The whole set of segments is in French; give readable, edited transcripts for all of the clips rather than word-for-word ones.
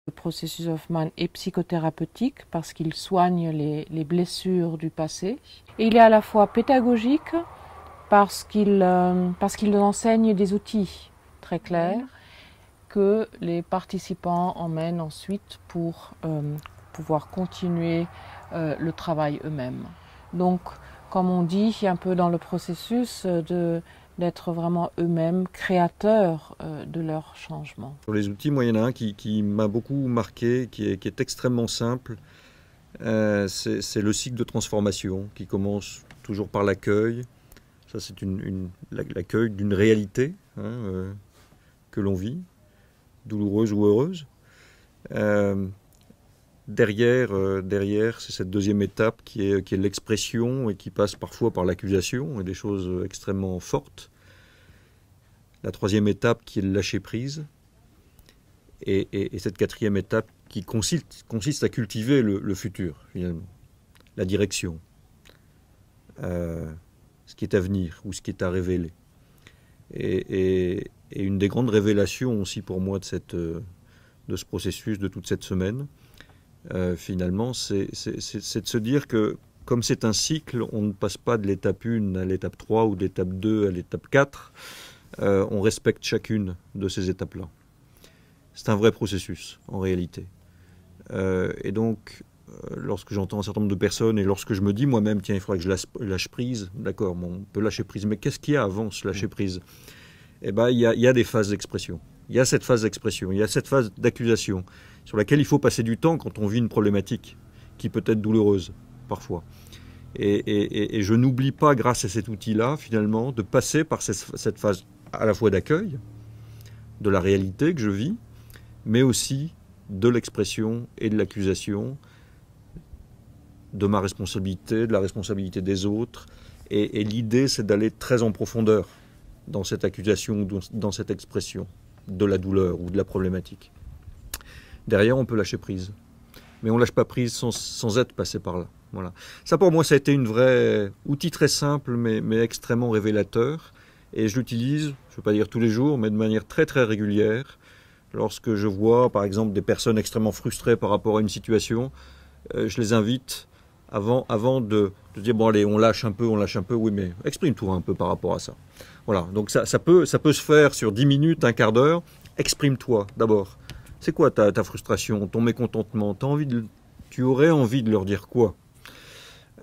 Le processus Hoffman est psychothérapeutique parce qu'il soigne les blessures du passé. Et il est à la fois pédagogique parce qu'il enseigne des outils très clairs que les participants emmènent ensuite pour pouvoir continuer le travail eux-mêmes. Donc, comme on dit un peu dans le processus, d'être vraiment eux-mêmes créateurs de leur changement. Sur les outils, moi, il y en a un qui m'a beaucoup marqué, qui est extrêmement simple. C'est le cycle de transformation qui commence toujours par l'accueil. Ça, c'est l'accueil d'une réalité que l'on vit, douloureuse ou heureuse. Derrière, c'est cette deuxième étape qui est l'expression et qui passe parfois par l'accusation et des choses extrêmement fortes. La troisième étape qui est le lâcher-prise. Et cette quatrième étape qui consiste à cultiver le futur, finalement. La direction. Ce qui est à venir ou ce qui est à révéler. Et une des grandes révélations aussi pour moi de ce processus, de toute cette semaine, finalement, c'est de se dire que comme c'est un cycle, on ne passe pas de l'étape 1 à l'étape 3 ou de l'étape 2 à l'étape 4. On respecte chacune de ces étapes-là. C'est un vrai processus, en réalité. Et donc, lorsque j'entends un certain nombre de personnes et lorsque je me dis moi-même, tiens, il faudrait que je lâche prise, d'accord, bon, on peut lâcher prise, mais qu'est-ce qu'il y a avant ce lâcher prise? Eh bien, il y a des phases d'expression. Il y a cette phase d'expression, il y a cette phase d'accusation, sur laquelle il faut passer du temps quand on vit une problématique qui peut être douloureuse, parfois. Et je n'oublie pas, grâce à cet outil-là, finalement, de passer par cette phase à la fois d'accueil, de la réalité que je vis, mais aussi de l'expression et de l'accusation, de ma responsabilité, de la responsabilité des autres. Et l'idée, c'est d'aller très en profondeur dans cette accusation, dans cette expression de la douleur ou de la problématique. Derrière, on peut lâcher prise. Mais on ne lâche pas prise sans être passé par là. Voilà. Ça, pour moi, ça a été un vrai outil très simple, mais extrêmement révélateur. Et je l'utilise, je ne veux pas dire tous les jours, mais de manière très très régulière. Lorsque je vois, par exemple, des personnes extrêmement frustrées par rapport à une situation, je les invite, avant de dire, bon allez, on lâche un peu, oui, mais exprime-toi un peu par rapport à ça. Voilà, donc ça peut se faire sur 10 minutes, un quart d'heure. Exprime-toi d'abord. C'est quoi ta frustration, ton mécontentement? Tu aurais envie de leur dire quoi?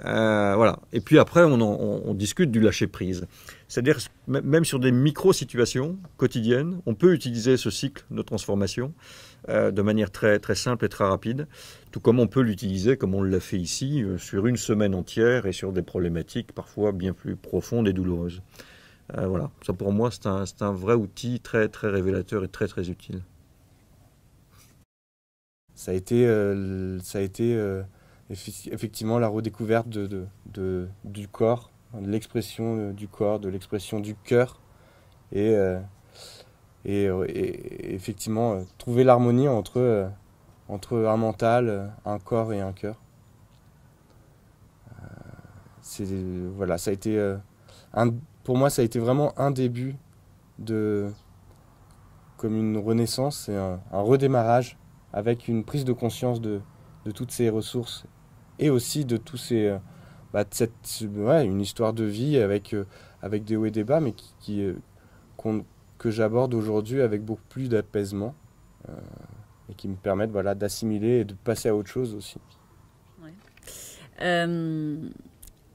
Voilà. Et puis après, on discute du lâcher-prise. C'est-à-dire, même sur des micro-situations quotidiennes, on peut utiliser ce cycle de transformation de manière très, très simple et très rapide, tout comme on peut l'utiliser, comme on l'a fait ici, sur une semaine entière et sur des problématiques parfois bien plus profondes et douloureuses. Voilà. Ça, pour moi, c'est un vrai outil très, très révélateur et très, très utile. Ça a été effectivement la redécouverte du corps, de l'expression du corps, de l'expression du cœur. Et, et effectivement, trouver l'harmonie entre un mental, un corps et un cœur. Voilà, ça a été pour moi, ça a été vraiment un début comme une renaissance et un redémarrage avec une prise de conscience de toutes ces ressources et aussi de tous ces une histoire de vie avec des hauts et des bas, mais que j'aborde aujourd'hui avec beaucoup plus d'apaisement et qui me permettent d'assimiler et de passer à autre chose aussi. Ouais.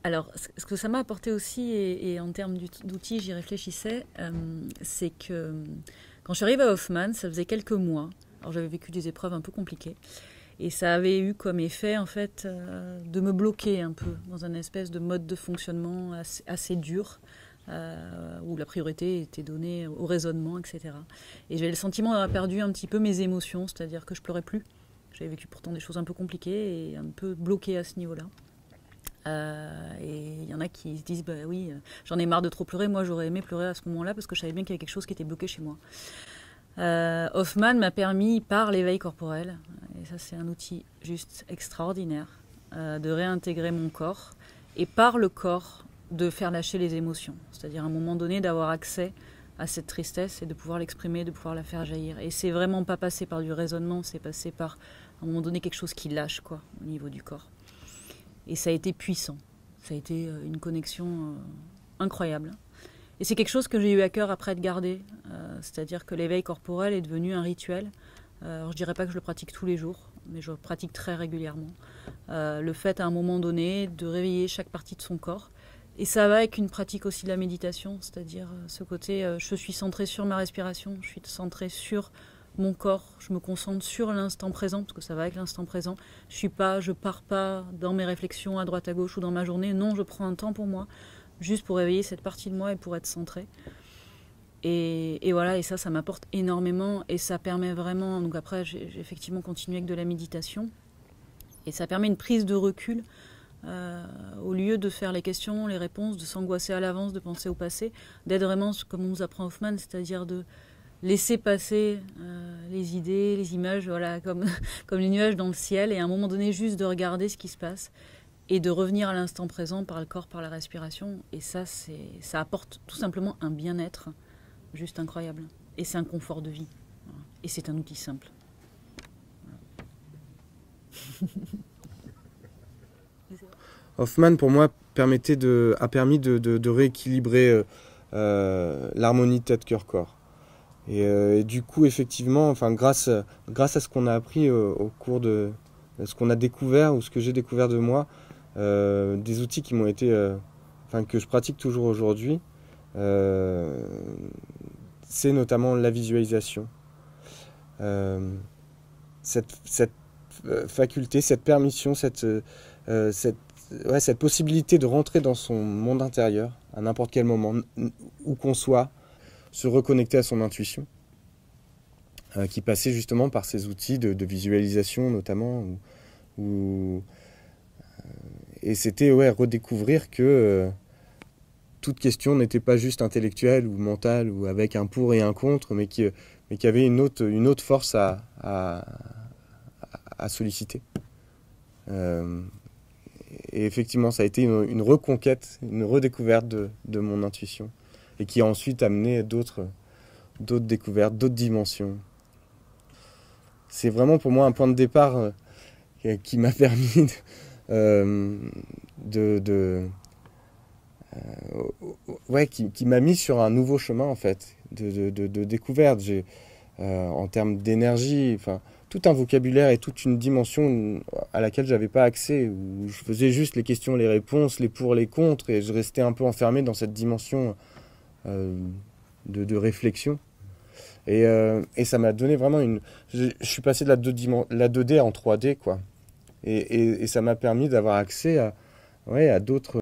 Alors, ce que ça m'a apporté aussi, et en termes d'outils, j'y réfléchissais, c'est que quand je suis arrivée à Hoffman, ça faisait quelques mois. Alors, j'avais vécu des épreuves un peu compliquées. Et ça avait eu comme effet, en fait, de me bloquer un peu dans un espèce de mode de fonctionnement assez dur, où la priorité était donnée au raisonnement, etc. Et j'avais le sentiment d'avoir perdu un petit peu mes émotions, c'est-à-dire que je pleurais plus. J'avais vécu pourtant des choses un peu compliquées et un peu bloquée à ce niveau-là. Et il y en a qui se disent, bah oui, j'en ai marre de trop pleurer. Moi, j'aurais aimé pleurer à ce moment-là parce que je savais bien qu'il y avait quelque chose qui était bloqué chez moi. Hoffman m'a permis, par l'éveil corporel, et ça c'est un outil juste extraordinaire, de réintégrer mon corps et par le corps de faire lâcher les émotions. C'est-à-dire à un moment donné d'avoir accès à cette tristesse et de pouvoir l'exprimer, de pouvoir la faire jaillir. Et c'est vraiment pas passé par du raisonnement, c'est passé par, à un moment donné, quelque chose qui lâche, quoi, au niveau du corps. Et ça a été puissant. Ça a été une connexion incroyable. Et c'est quelque chose que j'ai eu à cœur après de garder. C'est-à-dire que l'éveil corporel est devenu un rituel. Alors, je ne dirais pas que je le pratique tous les jours, mais je le pratique très régulièrement. Le fait, à un moment donné, de réveiller chaque partie de son corps. Et ça va avec une pratique aussi de la méditation, c'est-à-dire ce côté, je suis centrée sur ma respiration, je suis centrée sur mon corps, je me concentre sur l'instant présent, parce que ça va avec l'instant présent. Je pars pas dans mes réflexions à droite à gauche ou dans ma journée. Non, je prends un temps pour moi, juste pour réveiller cette partie de moi et pour être centrée. Et voilà, et ça m'apporte énormément et ça permet vraiment. Donc après, j'ai effectivement continué avec de la méditation et ça permet une prise de recul. Au lieu de faire les questions, les réponses, de s'angoisser à l'avance, de penser au passé, d'être vraiment, comme on nous apprend Hoffman, c'est-à-dire de laisser passer les idées, les images, voilà, comme les nuages dans le ciel, et à un moment donné, juste de regarder ce qui se passe, et de revenir à l'instant présent par le corps, par la respiration. Et ça apporte tout simplement un bien-être juste incroyable. Et c'est un confort de vie. Et c'est un outil simple. Voilà. Hoffman, pour moi, a permis de rééquilibrer l'harmonie tête-cœur-corps. Et du coup, effectivement, enfin, grâce à ce qu'on a appris au cours de ce qu'on a découvert ou ce que j'ai découvert de moi, des outils qui m'ont été, que je pratique toujours aujourd'hui, c'est notamment la visualisation. Cette faculté, cette permission, cette possibilité de rentrer dans son monde intérieur à n'importe quel moment, où qu'on soit, se reconnecter à son intuition, qui passait justement par ces outils de visualisation notamment, et c'était redécouvrir que toute question n'était pas juste intellectuelle ou mentale ou avec un pour et un contre, mais qu'il y avait une autre force à solliciter. Et effectivement, ça a été une reconquête, une redécouverte de mon intuition, et qui a ensuite amené d'autres découvertes, d'autres dimensions. C'est vraiment pour moi un point de départ qui m'a permis qui m'a mis sur un nouveau chemin en fait, de découverte. En termes d'énergie, tout un vocabulaire et toute une dimension à laquelle j'avais pas accès, où je faisais juste les questions, les réponses, les pour, les contre, et je restais un peu enfermé dans cette dimension de réflexion. Et ça m'a donné vraiment je suis passé de la 2D en 3D, quoi. Et ça m'a permis d'avoir accès à d'autres